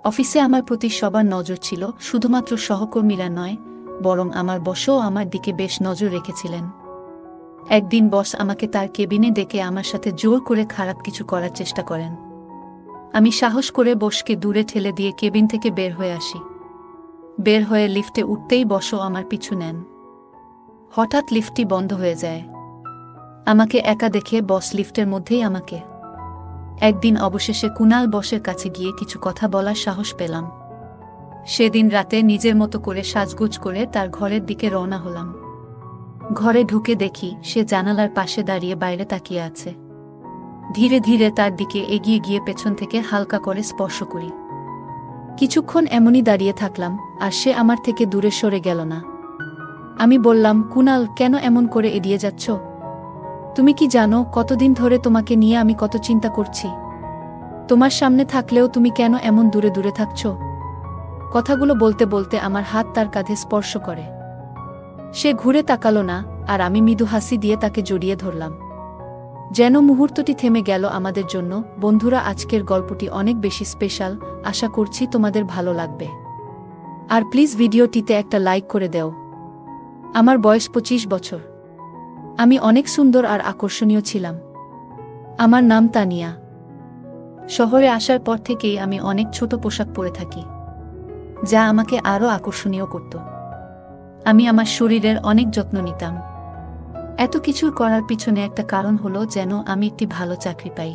অফিসে আমার প্রতি সবার নজর ছিল, শুধুমাত্র সহকর্মীরা নয়, বরং আমার বসও আমার দিকে বেশ নজর রেখেছিলেন। একদিন বস আমাকে তার কেবিনে ডেকে আমার সাথে জোর করে খারাপ কিছু করার চেষ্টা করেন। আমি সাহস করে বসকে দূরে ঠেলে দিয়ে কেবিন থেকে বের হয়ে আসি। বের হয়ে লিফটে উঠতেই বসও আমার পিছু নেন। হঠাৎ লিফটটি বন্ধ হয়ে যায়। আমাকে একা দেখে বস লিফটের মধ্যেই আমাকে। একদিন অবশেষে কুনাল বসের কাছে গিয়ে কিছু কথা বলার সাহস পেলাম। সেদিন রাতে নিজের মতো করে সাজগোজ করে তার ঘরের দিকে রওনা হলাম। ঘরে ঢুকে দেখি সে জানালার পাশে দাঁড়িয়ে বাইরে তাকিয়ে আছে। ধীরে ধীরে তার দিকে এগিয়ে গিয়ে পেছন থেকে হালকা করে স্পর্শ করি। কিছুক্ষণ এমনই দাঁড়িয়ে থাকলাম, আর সে আমার থেকে দূরে সরে গেল না। আমি বললাম, কুনাল, কেন এমন করে এড়িয়ে যাচ্ছ? তুমি কি জানো কতদিন ধরে তোমাকে নিয়ে আমি কত চিন্তা করছি? তোমার সামনে থাকলেও তুমি কেন এমন দূরে দূরে থাকছ? কথাগুলো বলতে বলতে আমার হাত তার কাঁধে স্পর্শ করে। সে ঘুরে তাকালো না, আর আমি মৃদু হাসি দিয়ে তাকে জড়িয়ে ধরলাম। যেন মুহূর্তটি থেমে গেল আমাদের জন্য। বন্ধুরা, আজকের গল্পটি অনেক বেশি স্পেশাল। আশা করছি তোমাদের ভালো লাগবে। আর প্লিজ ভিডিওটিতে একটা লাইক করে দাও। আমার বয়স 25 বছর। আমি অনেক সুন্দর আর আকর্ষণীয় ছিলাম। আমার নাম তানিয়া। শহরে আসার পর থেকেই আমি অনেক ছোট পোশাক পরে থাকি, যা আমাকে আরও আকর্ষণীয় করত। আমি আমার শরীরের অনেক যত্ন নিতাম। এত কিছুর করার পিছনে একটা কারণ হলো যেন আমি একটি ভালো চাকরি পাই।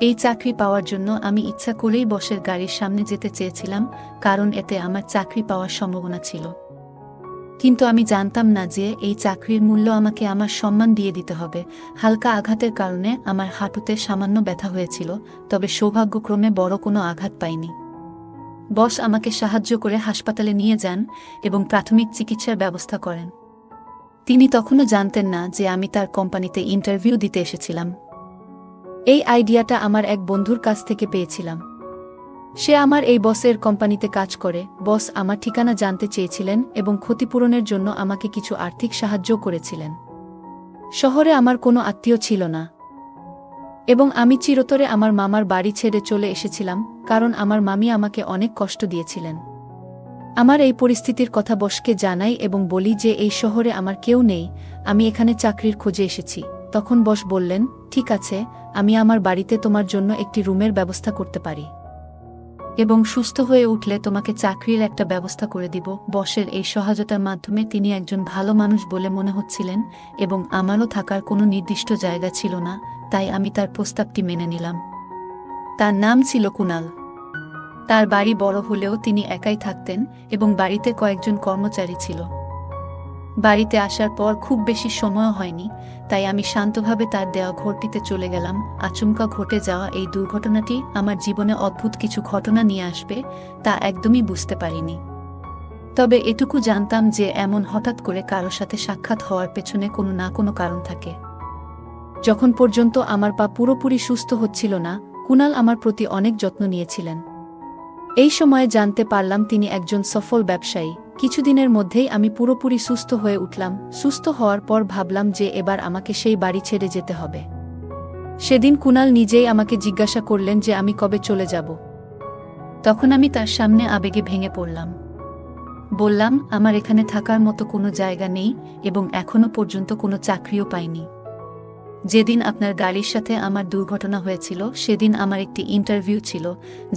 এই চাকরি পাওয়ার জন্য আমি ইচ্ছা করেই বসের গাড়ির সামনে যেতে চেয়েছিলাম, কারণ এতে আমার চাকরি পাওয়ার সম্ভাবনা ছিল। কিন্তু আমি জানতাম না যে এই চাকরির মূল্য আমাকে আমার সম্মান দিয়ে দিতে হবে। হালকা আঘাতের কারণে আমার হাঁটুতে সামান্য ব্যথা হয়েছিল, তবে সৌভাগ্যক্রমে বড় কোনো আঘাত পাইনি। বস আমাকে সাহায্য করে হাসপাতালে নিয়ে যান এবং প্রাথমিক চিকিৎসার ব্যবস্থা করেন। তিনি তখনও জানতেন না যে আমি তার কোম্পানিতে ইন্টারভিউ দিতে এসেছিলাম। এই আইডিয়াটা আমার এক বন্ধুর কাছ থেকে পেয়েছিলাম। সে আমার এই বসের কোম্পানিতে কাজ করে। বস আমার ঠিকানা জানতে চেয়েছিলেন এবং ক্ষতিপূরণের জন্য আমাকে কিছু আর্থিক সাহায্য করেছিলেন। শহরে আমার কোনো আত্মীয় ছিল না, এবং আমি চিরতরে আমার মামার বাড়ি ছেড়ে চলে এসেছিলাম, কারণ আমার মামি আমাকে অনেক কষ্ট দিয়েছিলেন। আমার এই পরিস্থিতির কথা বসকে জানাই এবং বলি যে এই শহরে আমার কেউ নেই, আমি এখানে চাকরির খোঁজে এসেছি। তখন বস বললেন, ঠিক আছে, আমি আমার বাড়িতে তোমার জন্য একটি রুমের ব্যবস্থা করতে পারি, এবং সুস্থ হয়ে উঠলে তোমাকে চাকরির একটা ব্যবস্থা করে দিব। বসের এই সহায়তার মাধ্যমে তিনি একজন ভালো মানুষ বলে মনে হচ্ছিলেন, এবং আমারও থাকার কোনো নির্দিষ্ট জায়গা ছিল না, তাই আমি তার প্রস্তাবটি মেনে নিলাম। তার নাম ছিল কুনাল। তার বাড়ি বড় হলেও তিনি একাই থাকতেন এবং বাড়িতে কয়েকজন কর্মচারী ছিল। বাড়িতে আসার পর খুব বেশি সময় হয়নি, তাই আমি শান্তভাবে তার দেওয়া ঘরটিতে চলে গেলাম। আচমকা ঘটে যাওয়া এই দুর্ঘটনাটি আমার জীবনে অদ্ভুত কিছু ঘটনা নিয়ে আসবে তা একদমই বুঝতে পারিনি। তবে এটুকু জানতাম যে এমন হঠাৎ করে কারো সাথে সাক্ষাৎ হওয়ার পেছনে কোনো না কোনো কারণ থাকে। যখন পর্যন্ত আমার পা পুরোপুরি সুস্থ হচ্ছিল না, কুনাল আমার প্রতি অনেক যত্ন নিয়েছিলেন। এই সময়ে জানতে পারলাম তিনি একজন সফল ব্যবসায়ী। কিছুদিনের মধ্যেই আমি পুরোপুরি সুস্থ হয়ে উঠলাম। সুস্থ হওয়ার পর ভাবলাম যে এবার আমাকে সেই বাড়ি ছেড়ে যেতে হবে। সেদিন কুনাল নিজেই আমাকে জিজ্ঞাসা করলেন যে আমি কবে চলে যাব। তখন আমি তার সামনে আবেগে ভেঙে পড়লাম। বললাম, আমার এখানে থাকার মতো কোনো জায়গা নেই এবং এখনো পর্যন্ত কোনো চাকরিও পাইনি। যেদিন আপনার গাড়ির সাথে আমার দুর্ঘটনা হয়েছিল সেদিন আমার একটি ইন্টারভিউ ছিল,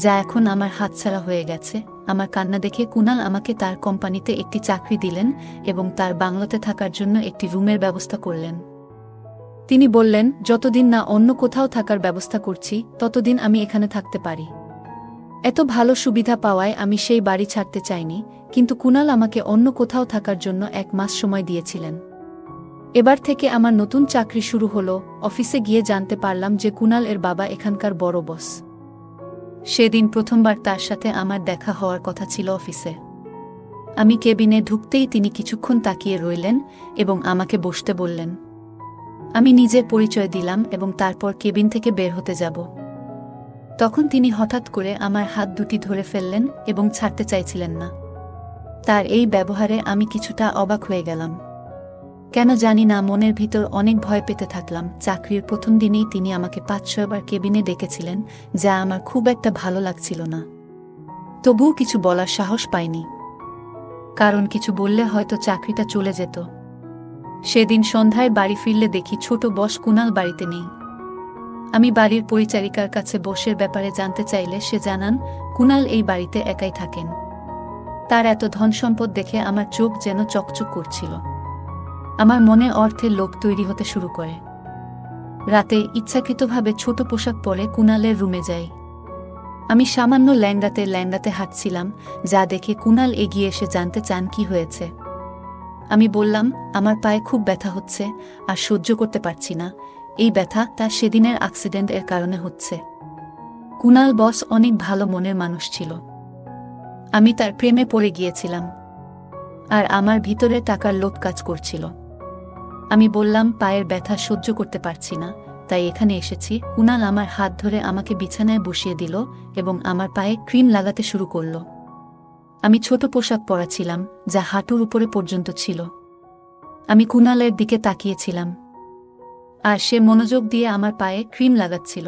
যা এখন আমার হাতছাড়া হয়ে গেছে। আমার কান্না দেখে কুনাল আমাকে তার কোম্পানিতে একটি চাকরি দিলেন এবং তার বাংলোতে থাকার জন্য একটি রুমের ব্যবস্থা করলেন। তিনি বললেন, যতদিন না অন্য কোথাও থাকার ব্যবস্থা করছি ততদিন আমি এখানে থাকতে পারি। এত ভালো সুবিধা পাওয়ায় আমি সেই বাড়ি ছাড়তে চাইনি, কিন্তু কুনাল আমাকে অন্য কোথাও থাকার জন্য 1 মাস সময় দিয়েছিলেন। এবার থেকে আমার নতুন চাকরি শুরু হলো। অফিসে গিয়ে জানতে পারলাম যে কুনাল এর বাবা এখানকার বড় বস। সেদিন প্রথমবার তার সাথে আমার দেখা হওয়ার কথা ছিল অফিসে। আমি কেবিনে ঢুকতেই তিনি কিছুক্ষণ তাকিয়ে রইলেন এবং আমাকে বসতে বললেন। আমি নিজের পরিচয় দিলাম এবং তারপর কেবিন থেকে বের হতে যাব। তখন তিনি হঠাৎ করে আমার হাত দুটি ধরে ফেললেন এবং ছাড়তে চাইছিলেন না। তার এই ব্যবহারে আমি কিছুটা অবাক হয়ে গেলাম। কেন জানি না মনের ভিতর অনেক ভয় পেতে থাকলাম। চাকরির প্রথম দিনেই তিনি আমাকে 5-6 বার কেবিনে ডেকেছিলেন, যা আমার খুব একটা ভালো লাগছিল না। তবুও কিছু বলার সাহস পাইনি, কারণ কিছু বললে হয়তো চাকরিটা চলে যেত। সেদিন সন্ধ্যায় বাড়ি ফিরলে দেখি ছোট বস কুনাল বাড়িতে নেই। আমি বাড়ির পরিচারিকার কাছে বসের ব্যাপারে জানতে চাইলে সে জানান কুনাল এই বাড়িতে একাই থাকেন। তার এত ধনসম্পদ দেখে আমার চোখ যেন চকচক করছিল। আমার মনে অর্থের লোভ তৈরি হতে শুরু করে। রাতে ইচ্ছাকৃতভাবে ছোট পোশাক পরে কুনালের রুমে যাই। আমি সামান্য ল্যাংড়াতে হাঁটছিলাম, যা দেখে কুনাল এগিয়ে এসে জানতে চান কি হয়েছে। আমি বললাম, আমার পায়ে খুব ব্যথা হচ্ছে আর সহ্য করতে পারছি না। এই ব্যথা তার সেদিনের অ্যাক্সিডেন্ট এর কারণে হচ্ছে। কুনাল বস অনেক ভালো মনের মানুষ ছিল। আমি তার প্রেমে পড়ে গিয়েছিলাম, আর আমার ভিতরে টাকার লোভ কাজ করছিল। আমি বললাম, পায়ের ব্যথা সহ্য করতে পারছি না, তাই এখানে এসেছি। কুনাল আমার হাত ধরে আমাকে বিছানায় বসিয়ে দিল এবং আমার পায়ে ক্রিম লাগাতে শুরু করল। আমি ছোট পোশাক পরা ছিলাম, যা হাঁটুর উপরে পর্যন্ত ছিল। আমি কুনালের দিকে তাকিয়েছিলাম, আর সে মনোযোগ দিয়ে আমার পায়ে ক্রিম লাগাচ্ছিল।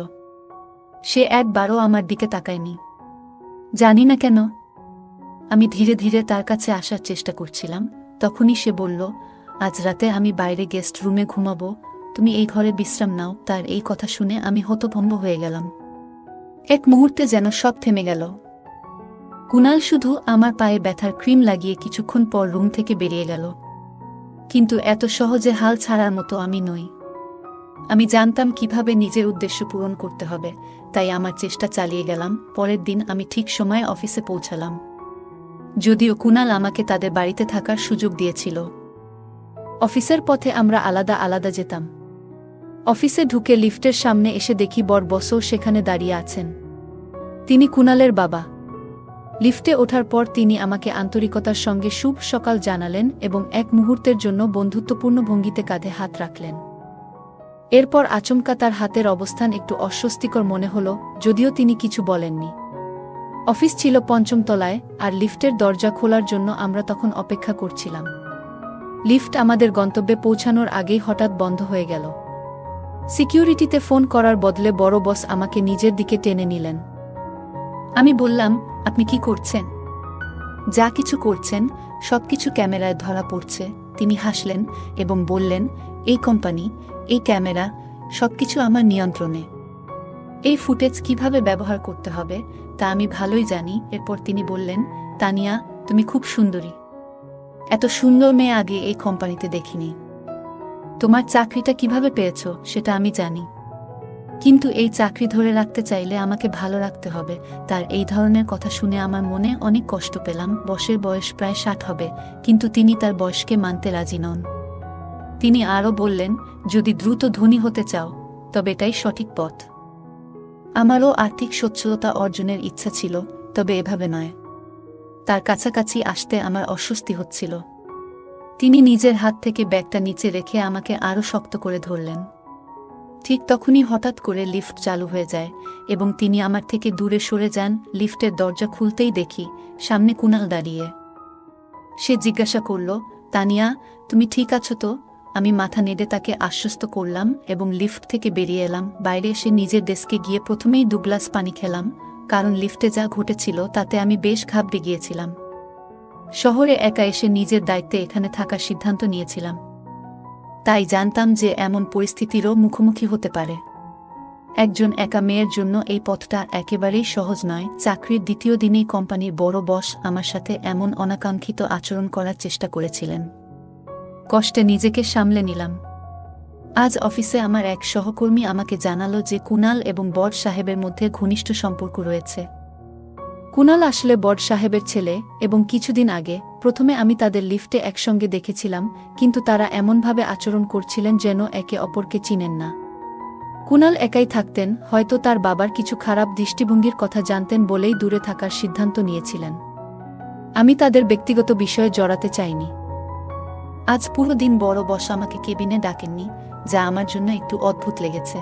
সে একবারও আমার দিকে তাকায়নি। জানি না কেন। আমি ধীরে ধীরে তার কাছে আসার চেষ্টা করছিলাম। তখনই সে বলল, আজ রাতে আমি বাইরে গেস্ট রুমে ঘুমাবো, তুমি এই ঘরে বিশ্রাম নাও। তার এই কথা শুনে আমি হতভম্ব হয়ে গেলাম। এক মুহূর্তে যেন সব থেমে গেল। কুনাল শুধু আমার পায়ে ব্যথার ক্রিম লাগিয়ে কিছুক্ষণ পর রুম থেকে বেরিয়ে গেল। কিন্তু এত সহজে হাল ছাড়ার মতো আমি নই। আমি জানতাম কিভাবে নিজের উদ্দেশ্য পূরণ করতে হবে, তাই আমার চেষ্টা চালিয়ে গেলাম। পরের দিন আমি ঠিক সময়ে অফিসে পৌঁছালাম, যদিও কুনাল আমাকে তাদের বাড়িতে থাকার সুযোগ দিয়েছিল। অফিসের পথে আমরা আলাদা আলাদা যেতাম। অফিসে ঢুকে লিফটের সামনে এসে দেখি বড় বসও সেখানে দাঁড়িয়ে আছেন। তিনি কুনালের বাবা। লিফটে ওঠার পর তিনি আমাকে আন্তরিকতার সঙ্গে শুভ সকাল জানালেন এবং এক মুহূর্তের জন্য বন্ধুত্বপূর্ণ ভঙ্গিতে কাঁধে হাত রাখলেন। এরপর আচমকা তার হাতের অবস্থান একটু অস্বস্তিকর মনে হল, যদিও তিনি কিছু বলেননি। অফিস ছিল ৫ম তলায়, আর লিফটের দরজা খোলার জন্য আমরা তখন অপেক্ষা করছিলাম। লিফট আমাদের গন্তব্যে পৌঁছানোর আগেই হঠাৎ বন্ধ হয়ে গেল। সিকিউরিটিতে ফোন করার বদলে বড় বস আমাকে নিজের দিকে টেনে নিলেন। আমি বললাম, আপনি কি করছেন? যা কিছু করছেন সবকিছু ক্যামেরায় ধরা পড়ছে। তিনি হাসলেন এবং বললেন, এই কোম্পানি, এই ক্যামেরা, সবকিছু আমার নিয়ন্ত্রণে। এই ফুটেজ কিভাবে ব্যবহার করতে হবে তা আমি ভালোই জানি। এরপর তিনি বললেন, তানিয়া, তুমি খুব সুন্দরী। এত সুন্দর মেয়ে আগে এই কোম্পানিতে দেখিনি। তোমার চাকরিটা কিভাবে পেয়েছ সেটা আমি জানি, কিন্তু এই চাকরি ধরে রাখতে চাইলে আমাকে ভালো রাখতে হবে। তার এই ধরনের কথা শুনে আমার মনে অনেক কষ্ট পেলাম। বসের বয়স প্রায় ৬০ হবে, কিন্তু তিনি তার বয়সকে মানতে রাজি নন। তিনি আরও বললেন, যদি দ্রুত ধনী হতে চাও তবে এটাই সঠিক পথ। আমারও আর্থিক সচ্ছলতা অর্জনের ইচ্ছা ছিল, তবে এভাবে নয়। তার কাছাকাছি আসতে আমার অস্বস্তি হচ্ছিল। তিনি নিজের হাত থেকে ব্যাগটা নিচে রেখে আমাকে আরও শক্ত করে ধরলেন। ঠিক তখনই হঠাৎ করে লিফট চালু হয়ে যায় এবং তিনি আমার থেকে দূরে সরে যান। লিফটের দরজা খুলতেই দেখি সামনে কুনাল দাঁড়িয়ে। সে জিজ্ঞাসা করল, তানিয়া, তুমি ঠিক আছো তো? আমি মাথা নেড়ে তাকে আশ্বস্ত করলাম এবং লিফট থেকে বেরিয়ে এলাম। বাইরে এসে নিজের ডেস্কে গিয়ে প্রথমেই ২ গ্লাস পানি খেলাম, কারণ লিফটে যা ঘটেছিল তাতে আমি বেশ ঘাবড়ে গিয়েছিলাম। শহরে একা এসে নিজের দায়িত্বে এখানে থাকার সিদ্ধান্ত নিয়েছিলাম, তাই জানতাম যে এমন পরিস্থিতিরও মুখোমুখি হতে পারে। একজন একা মেয়ের জন্য এই পথটা একেবারেই সহজ নয়। চাকরির ২য় দিনেই কোম্পানির বড় বস আমার সাথে এমন অনাকাঙ্ক্ষিত আচরণ করার চেষ্টা করেছিলেন। কষ্টে নিজেকে সামলে নিলাম। আজ অফিসে আমার এক সহকর্মী আমাকে জানালো যে কুনাল এবং বড় সাহেবের মধ্যে ঘনিষ্ঠ সম্পর্ক রয়েছে। কুনাল আসলে বড় সাহেবের ছেলে এবং কিছুদিন আগে প্রথমে আমি তাদের লিফটে একসঙ্গে দেখেছিলাম, কিন্তু তারা এমনভাবে আচরণ করছিলেন যেন একে অপরকে চিনেন না। কুনাল একাই থাকতেন, হয়তো তার বাবার কিছু খারাপ দৃষ্টিভঙ্গির কথা জানতেন বলেই দূরে থাকার সিদ্ধান্ত নিয়েছিলেন। আমি তাদের ব্যক্তিগত বিষয়ে জড়াতে চাইনি। আজ পুরো দিন বড় বস আমাকে কেবিনে ডাকেননি, যা আমার জন্য একটু অদ্ভুত লেগেছে।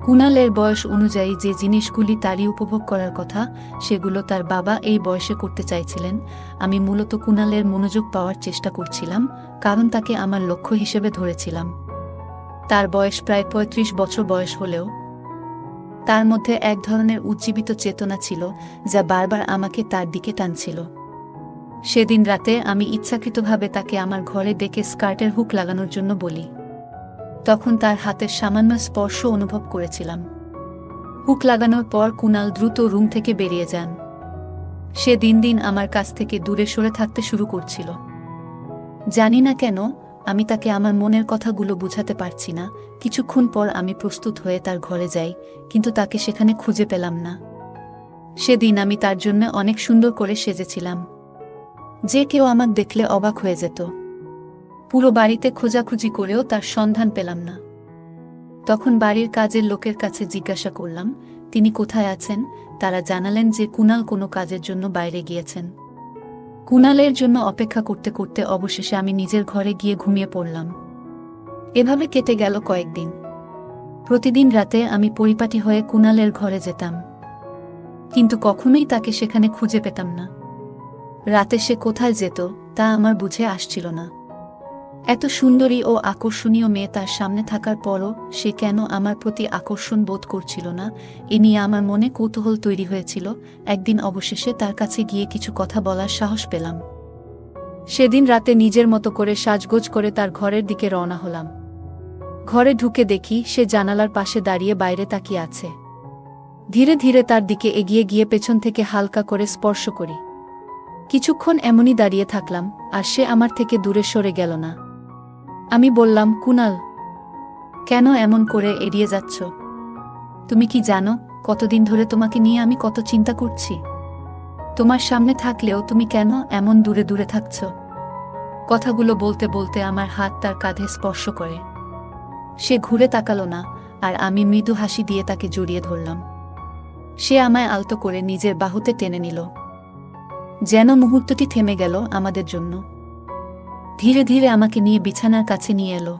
কুনালের বয়স অনুযায়ী যে জিনিসগুলি তারই উপভোগ করার কথা, সেগুলো তার বাবা এই বয়সে করতে চাইছিলেন। আমি মূলত কুনালের মনোযোগ পাওয়ার চেষ্টা করছিলাম, কারণ তাকে আমার লক্ষ্য হিসেবে ধরেছিলাম। তার বয়স প্রায় ৩৫ বছর বয়স হলেও তার মধ্যে এক ধরনের উজ্জীবিত চেতনা ছিল যা বারবার আমাকে তার দিকে টানছিল। সেদিন রাতে আমি ইচ্ছাকৃতভাবে তাকে আমার ঘরে ডেকে স্কার্টের হুক লাগানোর জন্য বলি। তখন তার হাতের সামান্য স্পর্শ অনুভব করেছিলাম। হুক লাগানোর পর কুনাল দ্রুত রুম থেকে বেরিয়ে যান। সে দিন দিন আমার কাছ থেকে দূরে সরে থাকতে শুরু করছিল। জানি না কেন আমি তাকে আমার মনের কথাগুলো বুঝাতে পারছি না। কিছুক্ষণ পর আমি প্রস্তুত হয়ে তার ঘরে যাই, কিন্তু তাকে সেখানে খুঁজে পেলাম না। সেদিন আমি তার জন্য অনেক সুন্দর করে সেজেছিলাম, যে কেউ আমাকে দেখলে অবাক হয়ে যেত। পুরো বাড়িতে খোঁজাখুঁজি করেও তার সন্ধান পেলাম না। তখন বাড়ির কাজের লোকের কাছে জিজ্ঞাসা করলাম তিনি কোথায় আছেন। তারা জানালেন যে কুনাল কোনো কাজের জন্য বাইরে গিয়েছেন। কুনালের জন্য অপেক্ষা করতে করতে অবশেষে আমি নিজের ঘরে গিয়ে ঘুমিয়ে পড়লাম। এভাবে কেটে গেল কয়েকদিন। প্রতিদিন রাতে আমি পরিপাটি হয়ে কুনালের ঘরে যেতাম, কিন্তু কখনোই তাকে সেখানে খুঁজে পেতাম না। রাতে সে কোথায় যেত তা আমার বুঝে আসছিল না। এত সুন্দরী ও আকর্ষণীয় মেয়ে তার সামনে থাকার পরও সে কেন আমার প্রতি আকর্ষণ বোধ করছিল না, এ নিয়ে আমার মনে কৌতূহল তৈরি হয়েছিল। একদিন অবশেষে তার কাছে গিয়ে কিছু কথা বলার সাহস পেলাম। সেদিন রাতে নিজের মতো করে সাজগোজ করে তার ঘরের দিকে রওনা হলাম। ঘরে ঢুকে দেখি সে জানালার পাশে দাঁড়িয়ে বাইরে তাকিয়ে আছে। ধীরে ধীরে তার দিকে এগিয়ে গিয়ে পেছন থেকে হালকা করে স্পর্শ করি। কিছুক্ষণ এমনই দাঁড়িয়ে থাকলাম, আর সে আমার থেকে দূরে সরে গেল না। আমি বললাম, কুনাল, কেন এমন করে এড়িয়ে যাচ্ছ? তুমি কি জানো কতদিন ধরে তোমাকে নিয়ে আমি কত চিন্তা করছি? তোমার সামনে থাকলেও তুমি কেন এমন দূরে দূরে থাকছ? কথাগুলো বলতে বলতে আমার হাত তার কাঁধে স্পর্শ করে। সে ঘুরে তাকালো না, আর আমি মৃদু হাসি দিয়ে তাকে জড়িয়ে ধরলাম। সে আমায় আলতো করে নিজের বাহুতে টেনে নিল, যেন মুহূর্তটি থেমে গেল আমাদের জন্য। ধীরে ধীরে আমাকে নিয়ে বিছানার কাছে নিয়ে এলো।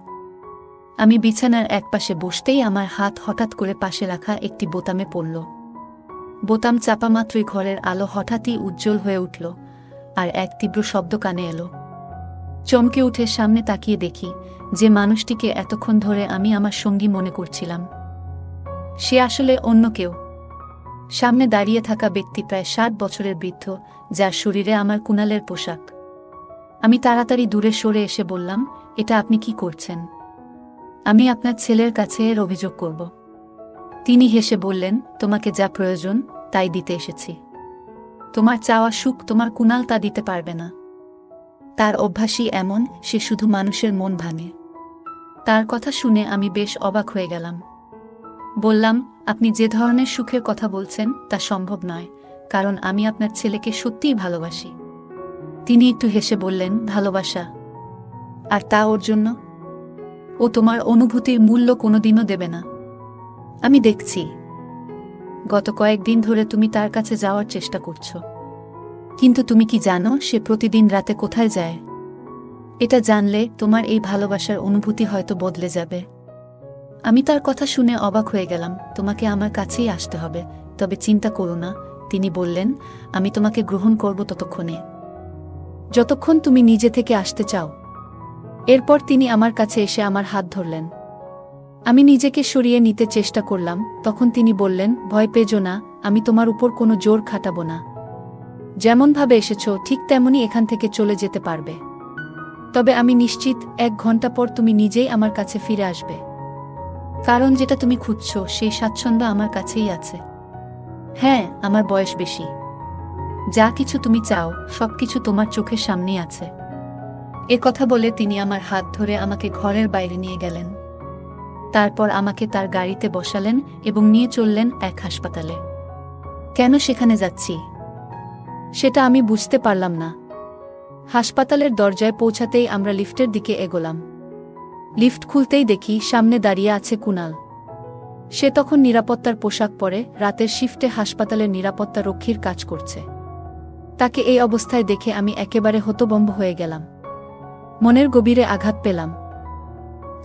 আমি বিছানার একপাশে বসতেই আমার হাত হঠাৎ করে পাশে রাখা একটি বোতামে পড়ল। বোতাম চাপা মাত্রই ঘরের আলো হঠাৎই উজ্জ্বল হয়ে উঠল, আর এক তীব্র শব্দ কানে এলো। চমকে উঠে সামনে তাকিয়ে দেখি যে মানুষটিকে এতক্ষণ ধরে আমি আমার সঙ্গী মনে করছিলাম, সে আসলে অন্য কেউ। সামনে দাঁড়িয়ে থাকা ব্যক্তি প্রায় 60 বছরের বৃদ্ধ, যার শরীরে আমার কুনালের পোশাক। আমি তাড়াতাড়ি দূরে সরে এসে বললাম, এটা আপনি কি করছেন? আমি আপনার ছেলের কাছে এর অভিযোগ করব। তিনি হেসে বললেন, তোমাকে যা প্রয়োজন তাই দিতে এসেছি। তোমার চাওয়া সুখ তোমার কুনাল তা দিতে পারবে না। তার অভ্যাসই এমন, সে শুধু মানুষের মন ভাঙে। তার কথা শুনে আমি বেশ অবাক হয়ে গেলাম। বললাম, আপনি যে ধরনের সুখের কথা বলছেন তা সম্ভব নয়, কারণ আমি আপনার ছেলেকে সত্যিই ভালোবাসি। তিনি একটু হেসে বললেন, ভালোবাসা? আর তা ওর জন্য? ও তোমার অনুভূতির মূল্য কোনোদিনও দেবে না। আমি দেখছি গত কয়েকদিন ধরে তুমি তার কাছে যাওয়ার চেষ্টা করছো, কিন্তু তুমি কি জানো সে প্রতিদিন রাতে কোথায় যায়? এটা জানলে তোমার এই ভালোবাসার অনুভূতি হয়তো বদলে যাবে। আমি তার কথা শুনে অবাক হয়ে গেলাম। তোমাকে আমার কাছেই আসতে হবে, তবে চিন্তা করো না, তিনি বললেন, আমি তোমাকে গ্রহণ করব ততক্ষণে, যতক্ষণ তুমি নিজে থেকে আসতে চাও। এরপর তিনি আমার কাছে এসে আমার হাত ধরলেন। আমি নিজেকে সরিয়ে নিতে চেষ্টা করলাম। তখন তিনি বললেন, ভয় পেজো না, আমি তোমার উপর কোনো জোর খাটাবো না। যেমনভাবে এসেছো ঠিক তেমনই এখান থেকে চলে যেতে পারবে। তবে আমি নিশ্চিত 1 ঘন্টা পর তুমি নিজেই আমার কাছে ফিরে আসবে, কারণ যেটা তুমি খুঁজছো সেই স্বাচ্ছন্দ্য আমার কাছেই আছে। হ্যাঁ, আমার বয়স বেশি, যা কিছু তুমি চাও সবকিছু তোমার চোখের সামনেই আছে। এ কথা বলে তিনি আমার হাত ধরে আমাকে ঘরের বাইরে নিয়ে গেলেন। তারপর আমাকে তার গাড়িতে বসালেন এবং নিয়ে চললেন এক হাসপাতালে। কেন সেখানে যাচ্ছি সেটা আমি বুঝতে পারলাম না। হাসপাতালের দরজায় পৌঁছাতেই আমরা লিফটের দিকে এগোলাম। লিফট খুলতেই দেখি সামনে দাঁড়িয়ে আছে কুনাল। সে তখন নিরাপত্তার পোশাক পরে রাতের শিফটে হাসপাতালের নিরাপত্তা রক্ষীর কাজ করছে। তাকে এই অবস্থায় দেখে আমি একেবারে হতভম্ব হয়ে গেলাম। মনের গভীরে আঘাত পেলাম,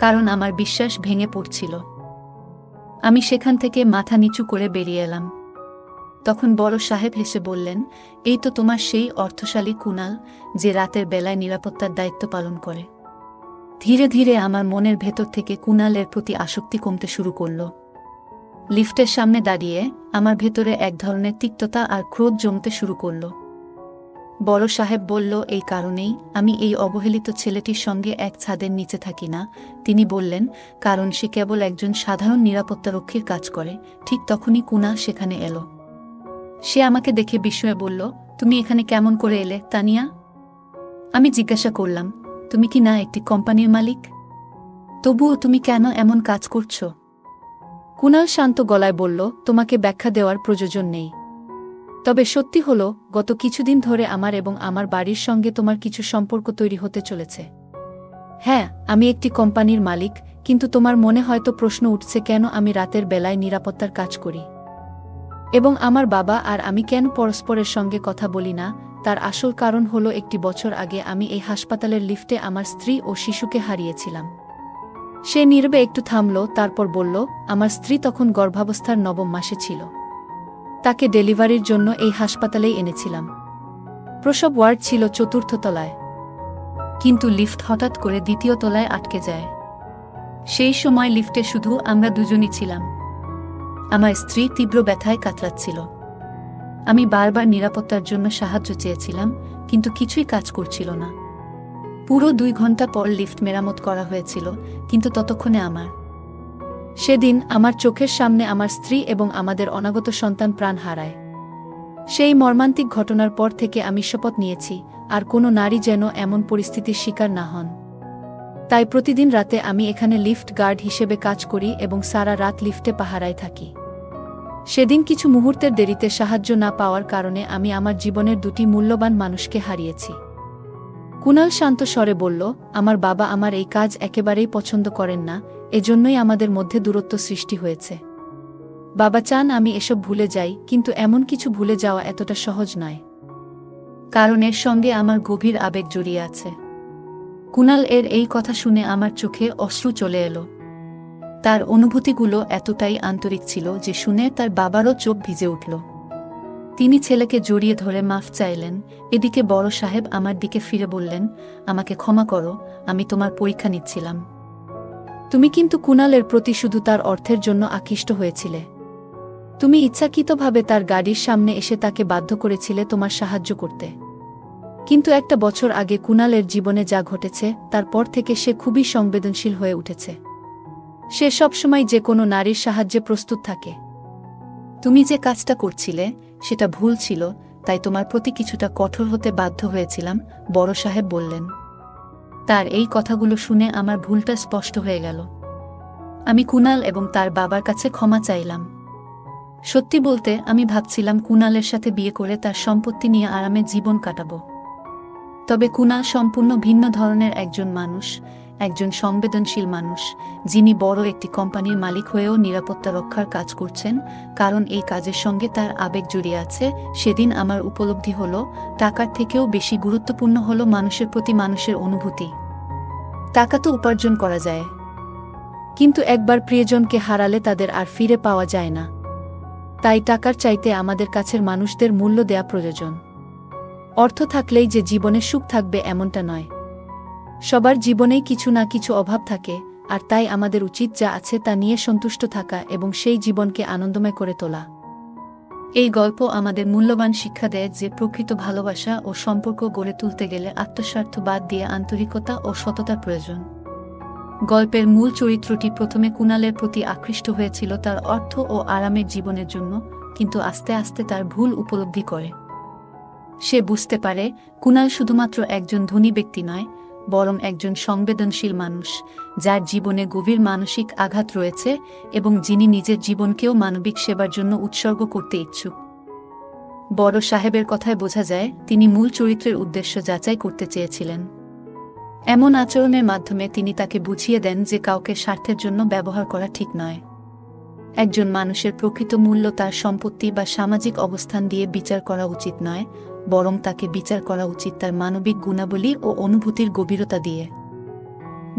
কারণ আমার বিশ্বাস ভেঙে পড়ছিল। আমি সেখান থেকে মাথা নিচু করে বেরিয়ে এলাম। তখন বড় সাহেব হেসে বললেন, এই তো তোমার সেই অর্থশালী কুনাল, যে রাতের বেলায় নিরাপত্তার দায়িত্ব পালন করে। ধীরে ধীরে আমার মনের ভেতর থেকে কুনালের প্রতি আসক্তি কমতে শুরু করল। লিফটের সামনে দাঁড়িয়ে আমার ভেতরে এক ধরনের তিক্ততা আর ক্রোধ জমতে শুরু করল। বড় সাহেব বলল, এই কারণেই আমি এই অবহেলিত ছেলেটির সঙ্গে এক ছাদের নিচে থাকি না। তিনি বললেন, কারণ সে কেবল একজন সাধারণ নিরাপত্তারক্ষীর কাজ করে। ঠিক তখনই কুনাল সেখানে এলো। সে আমাকে দেখে বিস্ময়ে বলল, তুমি এখানে কেমন করে এলে তানিয়া? আমি জিজ্ঞাসা করলাম, তুমি কি না একটি কোম্পানির মালিক? তবুও তুমি কেন এমন কাজ করছো? কুনাল শান্ত গলায় বলল, তোমাকে ব্যাখ্যা দেওয়ার প্রয়োজন নেই। তবে সত্যি হলো, গত কিছুদিন ধরে আমার এবং আমার বাড়ির সঙ্গে তোমার কিছু সম্পর্ক তৈরি হতে চলেছে। হ্যাঁ, আমি একটি কোম্পানির মালিক, কিন্তু তোমার মনে হয়তো প্রশ্ন উঠছে কেন আমি রাতের বেলায় নিরাপত্তার কাজ করি এবং আমার বাবা আর আমি কেন পরস্পরের সঙ্গে কথা বলি না। তার আসল কারণ হলো, একটি বছর আগে আমি এই হাসপাতালের লিফটে আমার স্ত্রী ও শিশুকে হারিয়েছিলাম। সে নীরবে একটু থামল, তারপর বলল, আমার স্ত্রী তখন গর্ভাবস্থার 9ম মাসে ছিল। তাকে ডেলিভারির জন্য এই হাসপাতালেই এনেছিলাম। প্রসব ওয়ার্ড ছিল 4র্থ তলায়, কিন্তু লিফট হঠাৎ করে 2য় তলায় আটকে যায়। সেই সময় লিফটে শুধু আমরা দুজনই ছিলাম। আমার স্ত্রী তীব্র ব্যথায় কাতরাচ্ছিল। আমি বারবার নিরাপত্তার জন্য সাহায্য চেয়েছিলাম, কিন্তু কিছুই কাজ করছিল না। পুরো 2 ঘন্টা পর লিফট মেরামত করা হয়েছিল, কিন্তু ততক্ষণে সেদিন আমার চোখের সামনে আমার স্ত্রী এবং আমাদের অনাগত সন্তান প্রাণ হারায়। সেই মর্মান্তিক ঘটনার পর থেকে আমি শপথ নিয়েছি, আর কোনো নারী যেন এমন পরিস্থিতির শিকার না হন। তাই প্রতিদিন রাতে আমি এখানে লিফট গার্ড হিসেবে কাজ করি এবং সারা রাত লিফটে পাহারায় থাকি। সেদিন কিছু মুহূর্তের দেরিতে সাহায্য না পাওয়ার কারণে আমি আমার জীবনের 2টি মূল্যবান মানুষকে হারিয়েছি। কুনাল শান্ত স্বরে বলল, আমার বাবা আমার এই কাজ একেবারেই পছন্দ করেন না, এজন্যই আমাদের মধ্যে দূরত্ব সৃষ্টি হয়েছে। বাবা চান আমি এসব ভুলে যাই, কিন্তু এমন কিছু ভুলে যাওয়া এতটা সহজ নয়, কারণ এর সঙ্গে আমার গভীর আবেগ জড়িয়ে আছে। কুনাল এর এই কথা শুনে আমার চোখে অশ্রু চলে এলো। তার অনুভূতিগুলো এতটাই আন্তরিক ছিল যে শুনে তার বাবারও চোখ ভিজে উঠল। তিনি ছেলেকে জড়িয়ে ধরে মাফ চাইলেন। এদিকে বড় সাহেব আমার দিকে ফিরে বললেন, আমাকে ক্ষমা করো, আমি তোমার পরীক্ষা নিচ্ছিলাম। তুমি কিন্তু কুনালের প্রতি শুধু তার অর্থের জন্য আকৃষ্ট হয়েছিলে। তুমি ইচ্ছাকৃতভাবে তার গাড়ির সামনে এসে তাকে বাধ্য করেছিলে তোমার সাহায্য করতে। কিন্তু একটা বছর আগে কুনালের জীবনে যা ঘটেছে, তারপর থেকে সে খুবই সংবেদনশীল হয়ে উঠেছে। সে সবসময় যে কোনো নারীর সাহায্যে প্রস্তুত থাকে। তুমি যে কাজটা করছিলে সেটা ভুল ছিল, তাই তোমার প্রতি কিছুটা কঠোর হতে বাধ্য হয়েছিলাম, বড় সাহেব বললেন। তার এই কথাগুলো শুনে আমার ভুলটা স্পষ্ট হয়ে গেল। আমি কুনাল এবং তার বাবার কাছে ক্ষমা চাইলাম। সত্যি বলতে, আমি ভাবছিলাম কুনালের সাথে বিয়ে করে তার সম্পত্তি নিয়ে আরামে জীবন কাটাবো। তবে কুনাল সম্পূর্ণ ভিন্ন ধরনের একজন মানুষ, একজন সংবেদনশীল মানুষ, যিনি বড় একটি কোম্পানির মালিক হয়েও নিরাপত্তা রক্ষার কাজ করছেন, কারণ এই কাজের সঙ্গে তার আবেগ জড়িয়ে আছে। সেদিন আমার উপলব্ধি হলো, টাকার থেকেও বেশি গুরুত্বপূর্ণ হলো মানুষের প্রতি মানুষের অনুভূতি। টাকা তো উপার্জন করা যায়, কিন্তু একবার প্রিয়জনকে হারালে তাদের আর ফিরে পাওয়া যায় না। তাই টাকার চাইতে আমাদের কাছের মানুষদের মূল্য দেয়া প্রয়োজন। অর্থ থাকলেই যে জীবনে সুখ থাকবে এমনটা নয়। সবার জীবনেই কিছু না কিছু অভাব থাকে, আর তাই আমাদের উচিত যা আছে তা নিয়ে সন্তুষ্ট থাকা এবং সেই জীবনকে আনন্দময় করে তোলা। এই গল্প আমাদের মূল্যবান শিক্ষা দেয় যে প্রকৃত ভালোবাসা ও সম্পর্ক গড়ে তুলতে গেলে আত্মস্বার্থ বাদ দিয়ে আন্তরিকতা ও সততার প্রয়োজন। গল্পের মূল চরিত্রটি প্রথমে কুনালের প্রতি আকৃষ্ট হয়েছিল তার অর্থ ও আরামের জীবনের জন্য, কিন্তু আস্তে আস্তে তার ভুল উপলব্ধি করে। সে বুঝতে পারে কুনাল শুধুমাত্র একজন ধনী ব্যক্তি নয়, বরং একজন সংবেদনশীল মানুষ, যার জীবনে গভীর মানসিক আঘাত রয়েছে এবং যিনি নিজের জীবনকেও মানবিক সেবার জন্য উৎসর্গ করতে ইচ্ছুক। বড় সাহেবের কথায় বোঝা যায় তিনি মূল চরিত্রের উদ্দেশ্য যাচাই করতে চেয়েছিলেন। এমন আচরণের মাধ্যমে তিনি তাকে বুঝিয়ে দেন যে কাউকে স্বার্থের জন্য ব্যবহার করা ঠিক নয়। একজন মানুষের প্রকৃত মূল্য তার সম্পত্তি বা সামাজিক অবস্থান দিয়ে বিচার করা উচিত নয়, বরং তাকে বিচার করা উচিত তার মানবিক গুণাবলী ও অনুভূতির গভীরতা দিয়ে।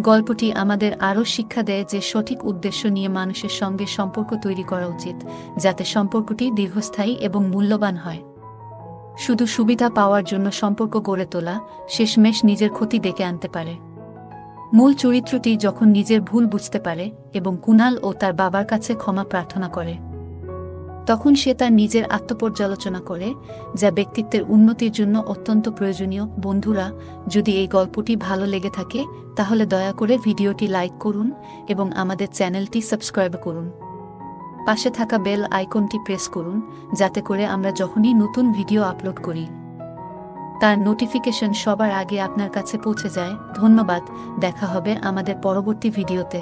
গল্পটি আমাদের আরও শিক্ষা দেয় যে সঠিক উদ্দেশ্য নিয়ে মানুষের সঙ্গে সম্পর্ক তৈরি করা উচিত, যাতে সম্পর্কটি দীর্ঘস্থায়ী এবং মূল্যবান হয়। শুধু সুবিধা পাওয়ার জন্য সম্পর্ক গড়ে তোলা শেষমেশ নিজের ক্ষতি ডেকে আনতে পারে। মূল চরিত্রটি যখন নিজের ভুল বুঝতে পারে এবং কুনাল ও তার বাবার কাছে ক্ষমা প্রার্থনা করে, তখন সে তার নিজের আত্মপর্যালোচনা করে, যা ব্যক্তিত্বের উন্নতির জন্য অত্যন্ত প্রয়োজনীয়। বন্ধুরা, যদি এই গল্পটি ভালো লেগে থাকে তাহলে দয়া করে ভিডিওটি লাইক করুন এবং আমাদের চ্যানেলটি সাবস্ক্রাইব করুন। পাশে থাকা বেল আইকনটি প্রেস করুন, যাতে করে আমরা যখনই নতুন ভিডিও আপলোড করি তার নোটিফিকেশন সবার আগে আপনার কাছে পৌঁছে যায়। ধন্যবাদ, দেখা হবে আমাদের পরবর্তী ভিডিওতে।